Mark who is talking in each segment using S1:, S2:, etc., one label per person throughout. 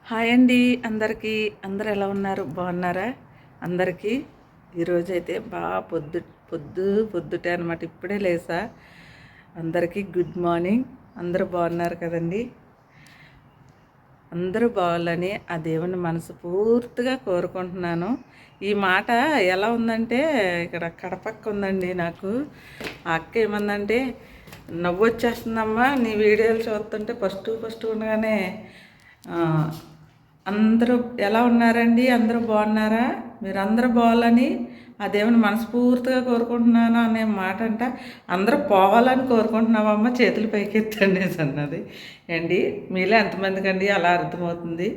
S1: Hi అండి అందరికీ. అందరు ఎలా ఉన్నారు? బాగున్నారా? అందరికీ ఈరోజైతే బాగా పొద్దుటే అనమాట. ఇప్పుడే లేసా. అందరికీ గుడ్ మార్నింగ్. అందరూ బాగున్నారు కదండి. అందరూ బాగాలని ఆ దేవుని మనస్ఫూర్తిగా కోరుకుంటున్నాను. ఈ మాట ఎలా ఉందంటే, ఇక్కడ కడపక్క ఉందండి నాకు. ఆ అక్క ఏమందంటే, నవ్వు వచ్చేస్తుందమ్మా నీ వీడియోలు చూస్తుంటే. ఫస్ట్ ఉండగానే అందరూ ఎలా ఉన్నారండి? అందరూ బాగున్నారా? మీరు అందరూ బాగాలని ఆ దేవుని మనస్ఫూర్తిగా కోరుకుంటున్నాను అనే మాట అంట. అందరూ పోవాలని కోరుకుంటున్నావమ్మ, చేతులు పైకెత్తండి అన్నది. అండి మీలో ఎంతమందికి అండి అలా అర్థమవుతుంది?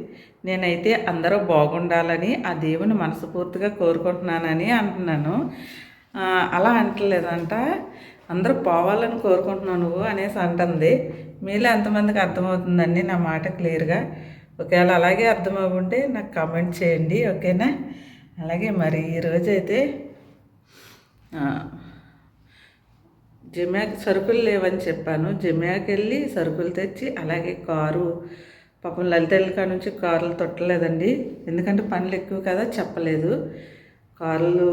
S1: నేనైతే అందరూ బాగుండాలని ఆ దేవుని మనస్ఫూర్తిగా కోరుకుంటున్నానని అంటున్నాను. అలా అంటలేదంట, అందరూ పోవాలని కోరుకుంటున్నావు నువ్వు అనేసి అంటుంది. మీలో ఎంతమందికి అర్థమవుతుందండి నా మాట క్లియర్గా? ఒకవేళ అలాగే అర్థమవుంటే నాకు కామెంట్ చేయండి, ఓకేనా? అలాగే మరి ఈరోజైతే జమ్యాకి సరుకులు లేవని చెప్పాను. జమ్యాకి వెళ్ళి సరుకులు తెచ్చి, అలాగే కారు పాపం లలితల్లి కాడ నుంచి కారులు తొట్టలేదండి. ఎందుకంటే పనులు ఎక్కువ కదా, చెప్పలేదు. కారులు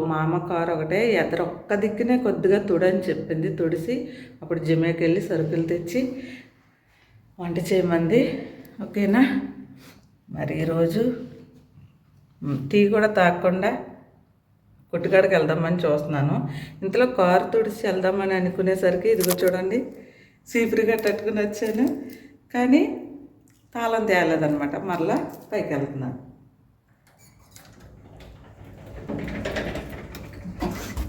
S1: మా అమ్మ కారు ఒకటే ఎదర ఒక్క దిక్కునే కొద్దిగా తుడని చెప్పింది. తుడిసి అప్పుడు జమ్యాకి వెళ్ళి సరుకులు తెచ్చి వంట చేయమంది, ఓకేనా? మరి ఈరోజు టీ కూడా తాగకుండా కొట్టుకాడికి వెళ్దామని చూస్తున్నాను. ఇంతలో కారు తుడిచి వెళ్దామని అనుకునేసరికి ఇదిగో చూడండి, సీపురిగా తట్టుకుని వచ్చాను. కానీ తాళం తేలేదనమాట. మరలా పైకి వెళ్తున్నాను.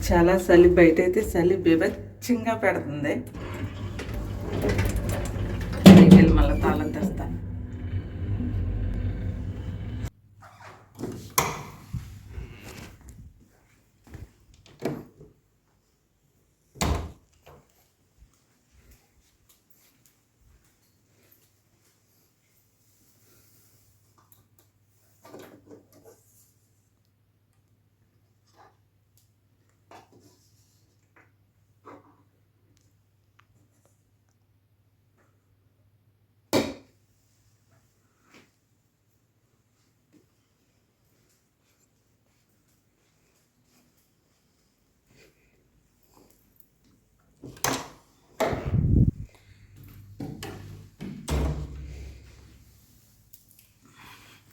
S1: చాలా చలి, బయట అయితే చలి బీభత్సంగా పెడుతుంది. పైకి వెళ్ళి మళ్ళీ తాళం తెస్తాను.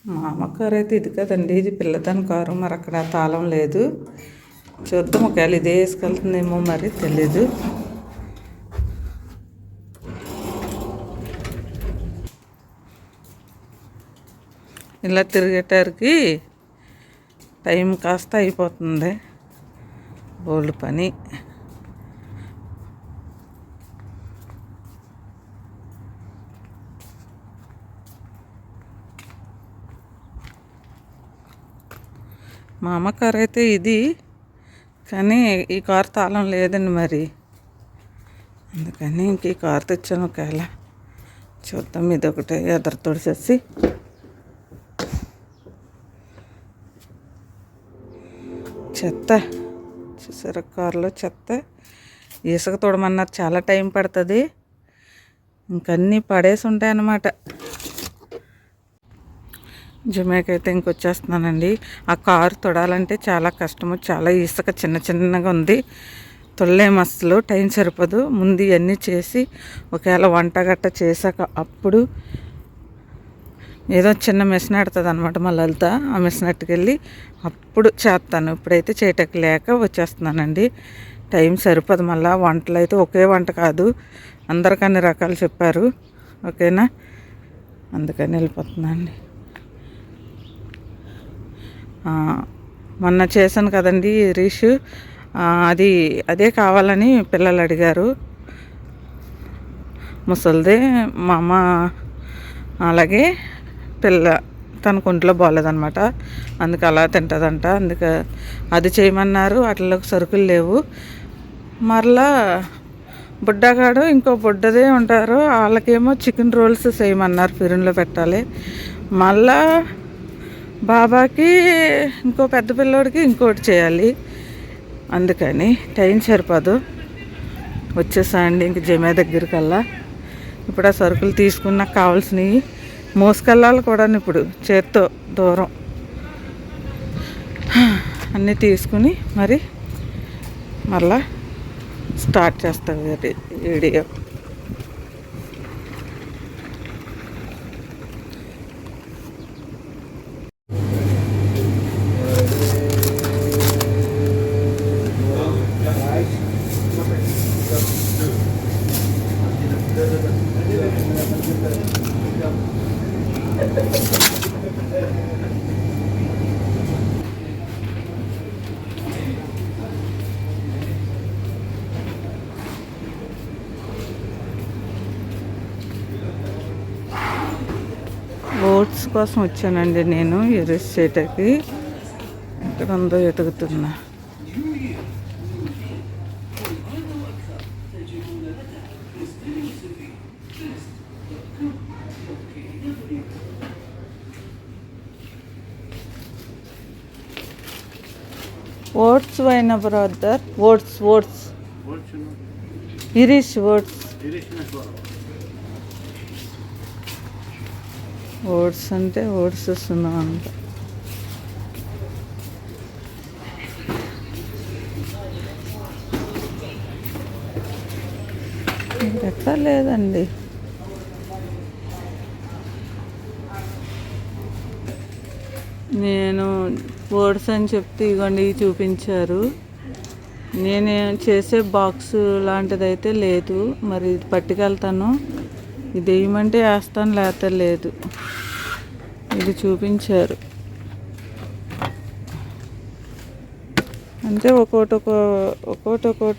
S1: మా అమ్మ కారు అయితే ఇది కదండి, ఇది పిల్లదాని కారు. మరి అక్కడ తాళం లేదు. చూద్దాం, ఒకవేళ ఇదే వేసుకెళ్తుందేమో మరి తెలీదు. ఇలా తిరిగేటానికి టైం కాస్త అయిపోతుంది. బోల్డ్ పని. మా అమ్మ కారు అయితే ఇది, కానీ ఈ కారు తాళం లేదండి. మరి అందుకని ఇంక ఈ కారు తెచ్చాను. ఒకవేళ చూద్దాం, ఇది ఒకటే ఎదర తొడిసేసి చెత్త చూసారా, కారులో చెత్త ఇసుక తోడమన్నారు. చాలా టైం పడుతుంది. ఇంకన్నీ పడేసి ఉంటాయన్నమాట. జుమేకి అయితే ఇంకొచ్చేస్తున్నానండి. ఆ కారు తొడాలంటే చాలా కష్టము. చాలా ఇసుక చిన్నగా ఉంది. తొడలేము అసలు, టైం సరిపోదు. ముందు ఇవన్నీ చేసి ఒకవేళ వంట గట్ట చేశాక అప్పుడు ఏదో చిన్న మిషన్ ఆడుతుంది అనమాట మా లలిత. ఆ మిషన్ అట్టుకెళ్ళి అప్పుడు చేస్తాను. ఇప్పుడైతే చేయటకు లేక వచ్చేస్తున్నానండి. టైం సరిపోదు. మళ్ళీ వంటలు అయితే ఒకే వంట కాదు, అందరికి అన్ని రకాలు చెప్పారు, ఓకేనా? అందుకని వెళ్ళిపోతున్నానండి. మొన్న చేశాను కదండి రీష్, అదే కావాలని పిల్లలు అడిగారు. ముసలిదే మా అమ్మ. అలాగే తనకు ఒంట్లో బాగాలేదనమాట, అందుకు అలా తింటుందంట. అందుకే అది చేయమన్నారు. వాటిలోకి సరుకులు లేవు. మరలా బుడ్డగాడు ఇంకో బుడ్డదే ఉంటారు, వాళ్ళకేమో చికెన్ రోల్స్ చేయమన్నారు, ఫిరిన్లో పెట్టాలి. మళ్ళా బాబాకి ఇంకో పెద్ద పిల్లోడికి ఇంకోటి చేయాలి. అందుకని టైం సరిపోదు. వచ్చేసా అండి ఇంక జమే దగ్గరికల్లా. ఇప్పుడు ఆ సరుకులు తీసుకున్న కావాల్సినవి మోసుకెళ్ళాలి కూడా ఇప్పుడు చేత్తో దూరం అన్నీ తీసుకుని మరి మళ్ళా స్టార్ట్ చేస్తాం వీడియో. ఓట్స్ కోసం వచ్చానండి నేను ఎరెస్ చేయటానికి. ఎక్కడ ఉందో వెతుకుతున్నా. ఓట్స్ అయిన brother, oats oats Irish oats oats అంటే ఓట్స్ వస్తున్నాం అంట. ఎక్కడ లేదండి. నేను ఓట్స్ అని చెప్తే ఇవ్వండి చూపించారు. నేను చేసే బాక్స్ లాంటిదైతే లేదు, మరి ఇది పట్టుకెళ్తాను. ఇది వేయమంటే వేస్తాను, లేకపోతే లేదు. ఇది చూపించారు అంటే ఒక్కోటి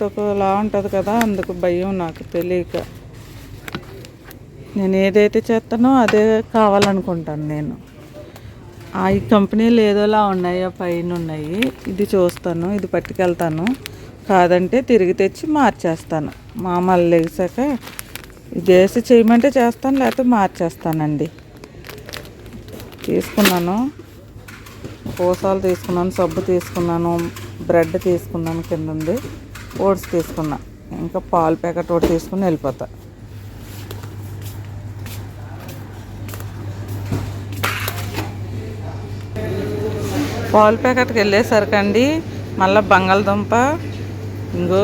S1: ఒకలా ఉంటుంది కదా, అందుకు భయం నాకు తెలియక. నేను ఏదైతే చేస్తానో అదే కావాలనుకుంటాను నేను. ఈ కంపెనీలు ఏదోలా ఉన్నాయో పైన ఉన్నాయి, ఇది చూస్తాను, ఇది పట్టుకెళ్తాను. కాదంటే తిరిగి తెచ్చి మార్చేస్తాను. మళ్ళీ లేచాక ఇది వేసి చేయమంటే చేస్తాను, లేకపోతే మార్చేస్తానండి. తీసుకున్నాను, పూసాలు తీసుకున్నాను, సబ్బు తీసుకున్నాను, బ్రెడ్ తీసుకున్నాను, కింద ఉంది ఓట్స్ తీసుకున్నా, ఇంకా పాలు ప్యాకెట్ ఒకటి తీసుకుని వెళ్ళిపోతా. పాలు ప్యాకెట్కి వెళ్ళేసరికండి మళ్ళీ బంగాళదుంప, ఇంకో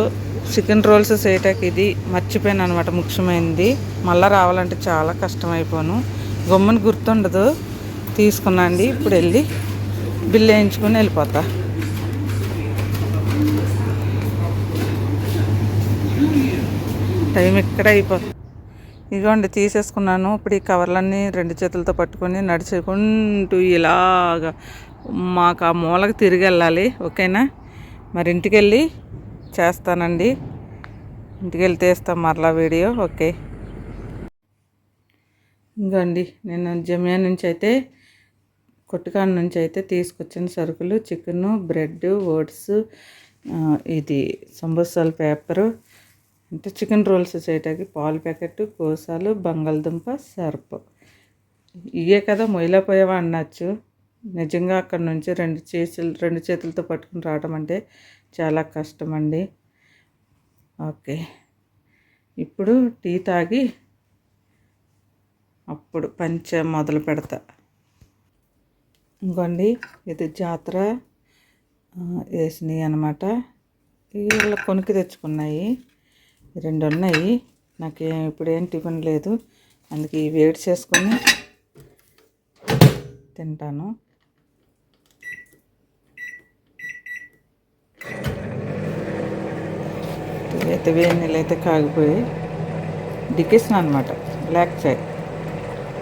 S1: చికెన్ రోల్స్ చేయటానికి ఇది మర్చిపోయాను అనమాట, ముఖ్యమైనది. మళ్ళీ రావాలంటే చాలా కష్టమైపోను, గమ్ముని గుర్తుండదు. తీసుకున్నా అండి. ఇప్పుడు వెళ్ళి బిల్లు వేయించుకొని వెళ్ళిపోతా. టైం ఎక్కడ అయిపోతుంది. ఇదిగోండి తీసేసుకున్నాను. ఇప్పుడు ఈ కవర్లన్నీ 2 చేతులతో పట్టుకొని నడుచుకుంటూ ఇలాగా మాకు ఆ మూలకి తిరిగి వెళ్ళాలి. ఓకేనా? మరి ఇంటికి వెళ్ళి చేస్తానండి. ఇంటికి వెళ్ళి తీస్తాం మరలా వీడియో. ఓకే. ఇంకోండి నేను జమియా నుంచి అయితే, కొట్టుకాడ నుంచి అయితే తీసుకొచ్చిన సరుకులు చికెను, బ్రెడ్, ఓట్స్, ఇది సమోసాల పేపరు, అంటే చికెన్ రోల్స్ చేయటానికి పాలు ప్యాకెట్, కోసాలు, బంగాళదుంప, సర్పు. ఇవే కదా మొయిలపోయావా అనొచ్చు. నిజంగా అక్కడ నుంచి 2 చేతులతో పట్టుకుని రావడం అంటే చాలా కష్టం అండి. ఓకే. ఇప్పుడు టీ తాగి అప్పుడు పంచ మొదలు పెడతా. ఇంకోండి ఇది జాతర వేసినాయి అనమాట. వీళ్ళ కొనుక్కి తెచ్చుకున్నాయి, 2 ఉన్నాయి. నాకేం ఇప్పుడేం టిఫిన్ లేదు, అందుకే వేడి చేసుకొని తింటాను. అయితే వేడి నీళ్ళు అయితే కాగిపోయి డికేసిన అనమాట, బ్లాక్ చాయ్.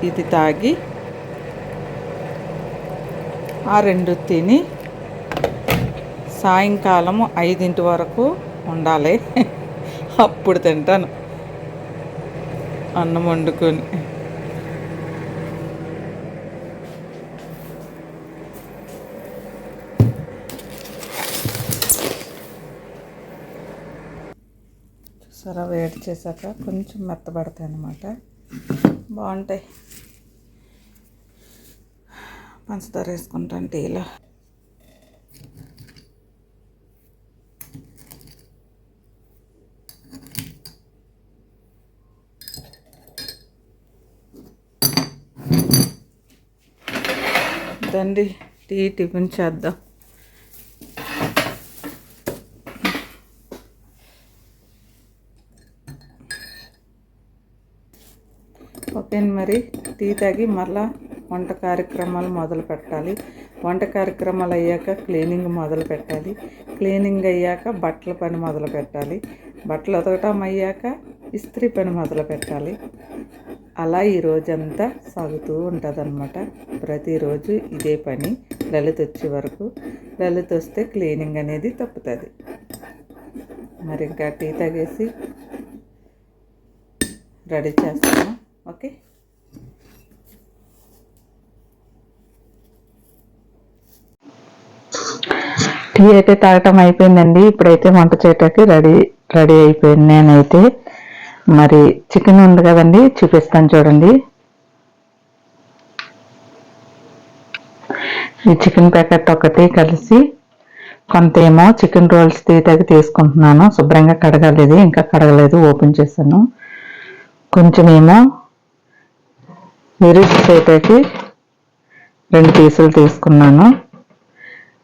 S1: ఇది తాగి ఆ 2 తిని సాయంకాలం 5 వరకు ఉండాలి. అప్పుడు తింటాను అన్నం వండుకొని. సరే వేడి చేశాక కొంచెం మెత్తబడతాయి అన్నమాట, బాగుంటాయి. పంచదార వేసుకుంటాను టీలో. పదండి టిఫిన్ చేద్దాం. ఓకే మరి టీ తాగి మళ్ళా వంట కార్యక్రమాలు మొదలు పెట్టాలి. వంట కార్యక్రమాలు అయ్యాక క్లీనింగ్ మొదలు పెట్టాలి. క్లీనింగ్ అయ్యాక బట్టల పని మొదలు పెట్టాలి. బట్టలు ఉతకటం అయ్యాక ఇస్త్రీ పని మొదలు పెట్టాలి. అలా ఈ రోజంతా సాగుతూ ఉంటుందన్నమాట. ప్రతిరోజు ఇదే పని లలిత వచ్చే వరకు. లలిత వస్తే క్లీనింగ్ అనేది తప్పుతుంది. మరి ఇంకా టీ తాగేసి రెడీ చేస్తాను. ఓకే, టీ అయితే తాగటం అయిపోయిందండి. ఇప్పుడైతే వంట చేయటానికి రెడీ అయిపోయింది. నేనైతే మరి చికెన్ ఉంది కదండి, చూపిస్తాను చూడండి. ఈ చికెన్ ప్యాకెట్ ఒకటి కలిసి కొంత ఏమో చికెన్ రోల్స్ తీతకి తీసుకుంటున్నాను. శుభ్రంగా కడగలేదు, ఇంకా కడగలేదు, ఓపెన్ చేశాను. కొంచెం ఏమో విరిచి తీతకి 2 పీసులు తీసుకున్నాను.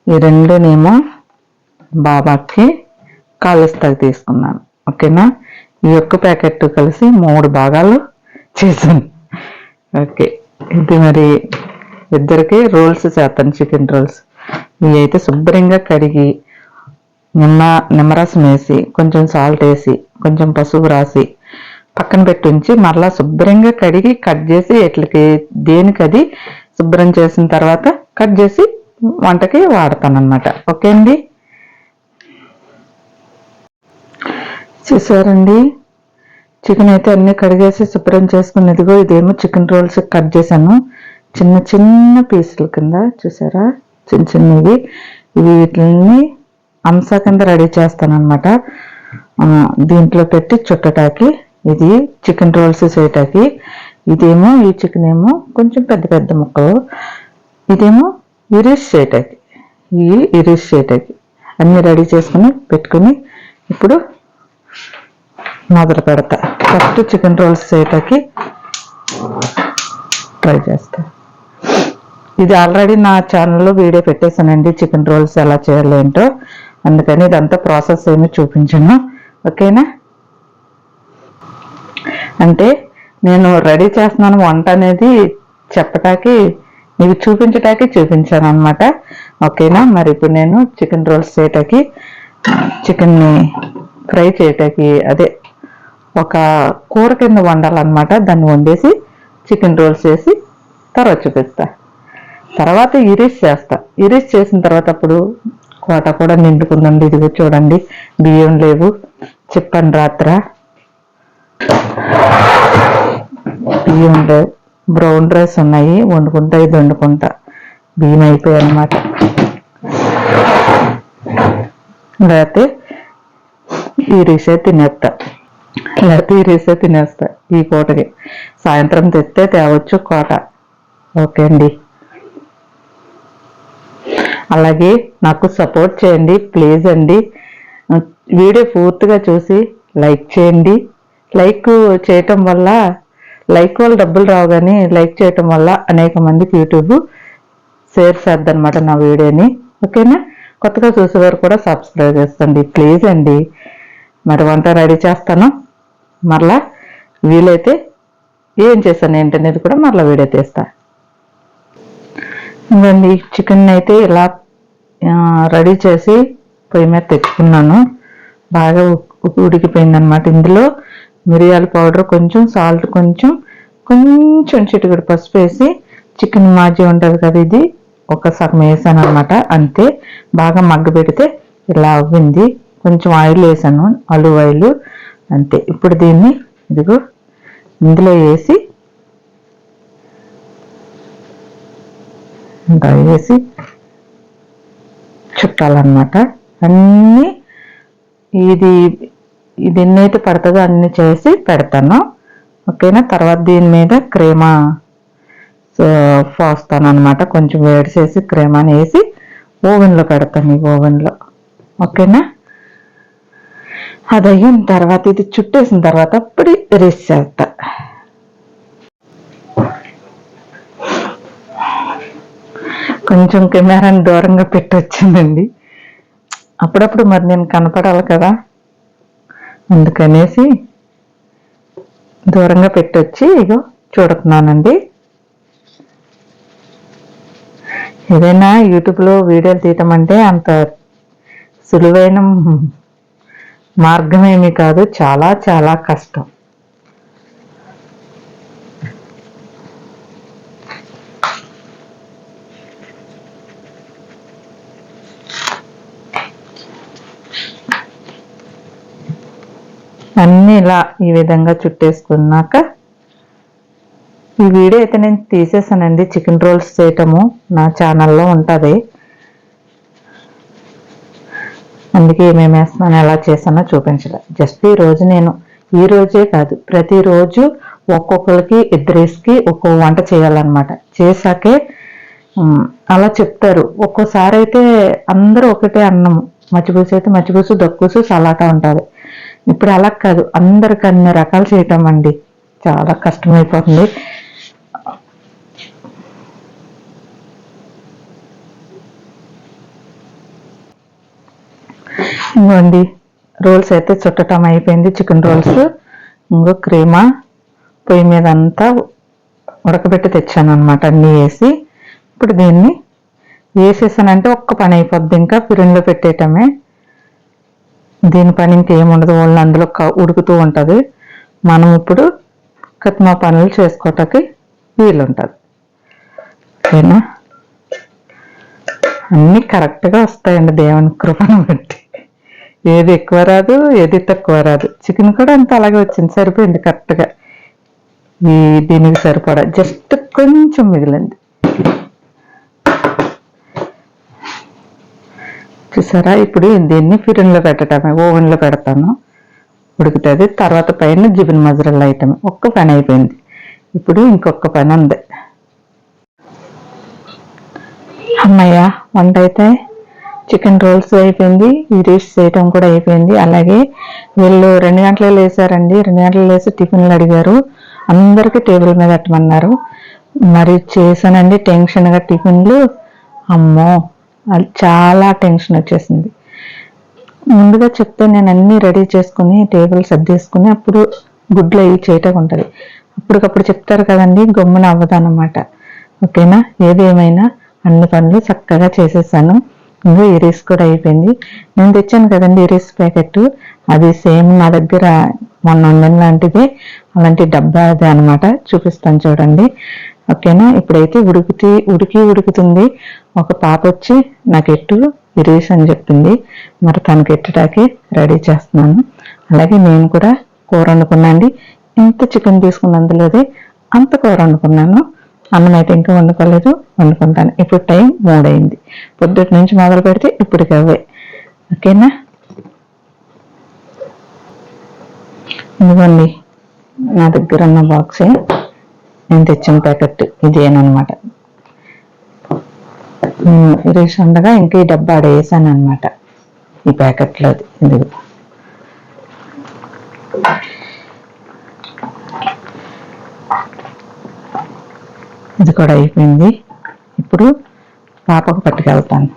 S1: ఈ 2నేమో బాబాకి కాలుస్తాకి తీసుకున్నాను. ఓకేనా, ఈ ఒక్క ప్యాకెట్ కలిసి 3 భాగాలు చేశాను. ఓకే, ఇది మరి ఇద్దరికి రోల్స్ చేస్తాను, చికెన్ రోల్స్. ఇవి అయితే శుభ్రంగా కడిగి నిమ్మరసం వేసి కొంచెం సాల్ట్ వేసి కొంచెం పసుపు రాసి పక్కన పెట్టుంచి మరలా శుభ్రంగా కడిగి కట్ చేసి ఎట్లకి దేనికది శుభ్రం చేసిన తర్వాత కట్ చేసి వంటకి వాడతానన్నమాట. ఓకే అండి, చూసారండి చికెన్ అయితే అన్నీ కడిగేసి శుభ్రం చేసుకుని ఇదిగో ఇదేమో చికెన్ రోల్స్ కట్ చేశాను చిన్న చిన్న పీసుల కింద. చూసారా, చిన్న చిన్నవి. ఇవి వీటిని అంసా కింద రెడీ చేస్తానన్నమాట. దీంట్లో పెట్టి చుట్టటాకి, ఇది చికెన్ రోల్స్ చేయటానికి. ఇదేమో ఈ చికెన్ ఏమో కొంచెం పెద్ద పెద్ద ముక్కలు, ఇదేమో ఇరీస్ చేయటానికి. ఇరీస్ చేయటానికి అన్నీ రెడీ చేసుకుని పెట్టుకుని ఇప్పుడు మొదలు పెడతా. ఫస్ట్ చికెన్ రోల్స్ చేయటానికి ట్రై చేస్తా. ఇది ఆల్రెడీ నా ఛానల్లో వీడియో పెట్టేశానండి, చికెన్ రోల్స్ ఎలా చేయాలి ఏంటో. అందుకని ఇదంతా ప్రాసెస్ ఏమీ చూపించను. ఓకేనా, అంటే నేను రెడీ చేస్తున్నాను వంట అనేది చెప్పటానికి, మీకు చూపించటానికి చూపించాను అనమాట. ఓకేనా, మరి ఇప్పుడు నేను చికెన్ రోల్స్ చేయటానికి, చికెన్ని ఫ్రై చేయటానికి, అదే ఒక కూర కింద వండాలన్నమాట. దాన్ని వండేసి చికెన్ రోల్స్ చేసి తర్వాత చూపిస్తా. తర్వాత ఇరీస్ చేస్తా. ఇరీస్ చేసిన తర్వాత అప్పుడు కోట కూడా నిండుకుందండి. ఇదిగో చూడండి, బియ్యం లేవు, చెప్పాను రాత్ర. బియ్యం లేవు, బ్రౌన్ రైస్ ఉన్నాయి, వండుకుంటా. ఇది వండుకుంటా, బియ్యం అయిపోయాయి అన్నమాట. లేకపోతే ఇరీసే తినేస్తా, ఈ కోటకి. సాయంత్రం తెస్తే తేవచ్చు కోట. ఓకే అండి, అలాగే నాకు సపోర్ట్ చేయండి ప్లీజ్ అండి. వీడియో పూర్తిగా చూసి లైక్ చేయండి. లైక్ చేయటం వల్ల, లైక్ వల్ల డబ్బులు రావు కానీ లైక్ చేయటం వల్ల అనేక మందికి యూట్యూబ్ షేర్ చేద్దనమాట నా వీడియోని. ఓకేనా, కొత్తగా చూసేవారు కూడా సబ్స్క్రైబ్ చేస్తుంది ప్లీజ్ అండి. మరి వంట రెడీ చేస్తాను, మరలా వీలైతే ఏం చేశాను ఏంటనేది కూడా మరలా వీడియో తీస్తా. ఇవ్వండి, చికెన్ అయితే ఇలా రెడీ చేసి పొయ్యి మీద తెచ్చుకున్నాను. బాగా ఉడికిపోయిందనమాట. ఇందులో మిరియాల పౌడర్ కొంచెం, సాల్ట్ కొంచెం, కొంచెం చిటికెడు పసుపు వేసి, చికెన్ మాజీ ఉంటుంది కదా, ఇది ఒక సగం వేసాను అనమాట. అంతే, బాగా మగ్గ పెడితే ఇలా అవ్వింది. కొంచెం ఆయిల్ వేసాను, ఆలివ్ ఆయిల్, అంతే. ఇప్పుడు దీన్ని ఇదిగో ఇందులో వేసి వేసి చుట్టాలన్నమాట. అన్నీ ఇది ఎన్నైతే పడుతుందో అన్నీ చేసి పెడతాను. ఓకేనా, తర్వాత దీని మీద క్రీమా పోస్తాను అనమాట. కొంచెం వేడి చేసి క్రీమాని వేసి ఓవెన్లో పెడతాను, ఈ ఓవెన్లో. ఓకేనా, అది అయిన తర్వాత ఇది చుట్టేసిన తర్వాత అప్పుడు రైస్ చేస్తా. కొంచెం కెమెరాని దూరంగా పెట్టి వచ్చానండి. అప్పుడప్పుడు మరి నేను కనపడాలి కదా, అందుకనేసి దూరంగా పెట్టొచ్చి ఇగో చూడుతున్నానండి. ఏదైనా యూట్యూబ్లో వీడియోలు తీయటం అంటే అంత సులువైన మార్గమేమీ కాదు, చాలా చాలా కష్టం. అన్నీ ఇలా ఈ విధంగా చుట్టేసుకున్నాక ఈ వీడియో అయితే నేను తీసేసానండి. చికెన్ రోల్స్ చేయటము నా ఛానల్లో ఉంటుంది, అందుకే ఏమేమి వేస్తున్నాను ఎలా చేసానో చూపించలే. జస్ట్ ఈ రోజే కాదు ప్రతిరోజు ఒక్కొక్కరికి ఇద్దరేసుకి ఒక్కో వంట చేయాలన్నమాట. చేశాకే అలా చెప్తారు. ఒక్కోసారి అయితే అందరూ ఒకటే అన్నము, మచ్చిపూసు అయితే మచ్చిపూసు, దక్కుసు, సలాటా ఉంటుంది. ఇప్పుడు అలా కాదు, అందరికి అన్ని రకాలు చేయటం అండి, చాలా కష్టమైపోతుంది. ఇంకోండి రోల్స్ అయితే చుట్టటం అయిపోయింది. చికెన్ రోల్స్ ఇంకో క్రీమా పొయ్యి మీద అంతా ఉడకబెట్టి తెచ్చాను అనమాట, అన్నీ వేసి. ఇప్పుడు దీన్ని వేసేసానంటే ఒక్క పని అయిపోద్ది, ఇంకా పిరిన్లో పెట్టేయటమే. దీని పని ఇంకేముండదు, వాళ్ళు అందులో ఉడుకుతూ ఉంటుంది. మనం ఇప్పుడు కత్మా పనులు చేసుకోవటానికి వీలుంటుంది. ఓకేనా, అన్నీ కరెక్ట్గా వస్తాయండి దేవుని కృపను బట్టి. ఏది ఎక్కువ రాదు, ఏది తక్కువ రాదు. చికెన్ కూడా అంత అలాగే వచ్చింది, సరిపోయింది కరెక్ట్గా. దీనికి సరిపడా జస్ట్ కొంచెం మిగిలింది. చూసారా, ఇప్పుడు దీన్ని ఫిరిన్లో పెట్టడమే, ఓవెన్లో పెడతాను, ఉడుకుతుంది. తర్వాత పైన జిబిన్ మజరల్ ఐటమ్. ఒక్క పని అయిపోయింది, ఇప్పుడు ఇంకొక పని ఉంది. అమ్మయ్య, వంట అయితే చికెన్ రోల్స్ అయిపోయింది, ఈ రైస్ చేయటం కూడా అయిపోయింది. అలాగే వీళ్ళు 2 గంటలు లేసారండి. 2 గంటలు లేసి టిఫిన్లు అడిగారు, అందరికీ టేబుల్ మీద పెట్టమన్నారు. మరి చేశానండి టెన్షన్గా టిఫిన్లు. అమ్మో, చాలా టెన్షన్ వచ్చేసింది. ముందుగా చెప్తే నేను అన్నీ రెడీ చేసుకుని టేబుల్ సర్దేసుకుని అప్పుడు గుడ్లు అవి చేయటం ఉంటుంది. అప్పటికప్పుడు చెప్తారు కదండి, గమ్మున అవ్వదన్నమాట. ఓకేనా, ఏదేమైనా అన్ని పనులు చక్కగా చేసేసాను. ఇంకా ఈ రైస్ కూడా అయిపోయింది. నేను తెచ్చాను కదండి ఈ రైస్ ప్యాకెట్, అది సేమ్ నా దగ్గర మొన్న వండిన లాంటిదే, అలాంటి డబ్బా అదే అనమాట. చూపిస్తాను చూడండి. ఓకేనా, ఇప్పుడైతే ఉడుకుతుంది. ఒక పాప వచ్చి నాకు ఎట్టు ఈ రైస్ అని చెప్పింది, మరి తనకి ఎట్టడానికి రెడీ చేస్తున్నాను. అలాగే నేను కూడా కూర వండుకున్నాండి. ఇంత చికెన్ తీసుకున్నందులోదే అంత కూర వండుకున్నాను. అన్నం అయితే ఇంకా వండుకోలేదు, వండుకుంటాను. ఇప్పుడు టైం 3 అయింది. పొద్దుటి నుంచి మొదలు పెడితే ఇప్పటికి అవే. ఓకేనా, ఇదిగోండి నా దగ్గర ఉన్న బాక్సే, నేను తెచ్చిన ప్యాకెట్ ఇదేనమాట. రైస్ ఉండగా ఇంకా ఈ డబ్బా ఆడేసాను అనమాట, ఈ ప్యాకెట్లో. ఇది ఇది కూడా అయిపోయింది. ఇప్పుడు పాపకు పట్టుకెళ్తాను.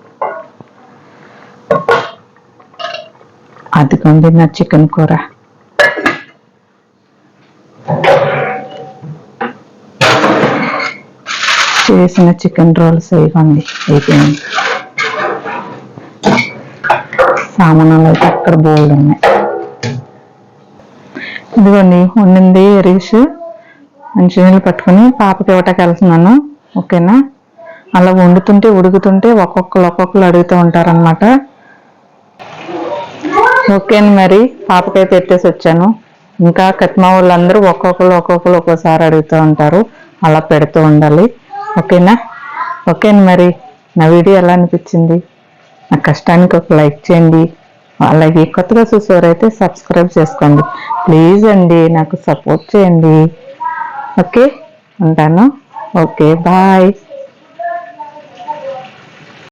S1: అదిగోండి నా చికెన్ కూర. చేసిన చికెన్ రోల్స్ ఇవ్వండి, అయిపోయింది. సామానాలు అయితే అక్కడ బోల్డ్ ఉన్నాయి. ఇదిగోండి వండింది రైస్. మంచి నీళ్ళు పట్టుకుని పాపకి ఇవ్వటానికి వెళ్తున్నాను. ఓకేనా, అలా వండుతుంటే ఉడుకుతుంటే ఒక్కొక్కరు అడుగుతూ ఉంటారనమాట. ఓకేనా, మరి పాపకైతే ఎత్తేసి వచ్చాను. ఇంకా కట్మా వాళ్ళందరూ ఒక్కొక్కరు ఒక్కోసారి అడుగుతూ ఉంటారు, అలా పెడుతూ ఉండాలి. ఓకేనా, మరి నా వీడియో ఎలా అనిపించింది? నా కష్టానికి ఒక లైక్ చేయండి. అలాగే కొత్తగా చూసేవారైతే సబ్స్క్రైబ్ చేసుకోండి ప్లీజ్ అండి, నాకు సపోర్ట్ చేయండి. ఓకే, ఉంటాను. Okay, bye.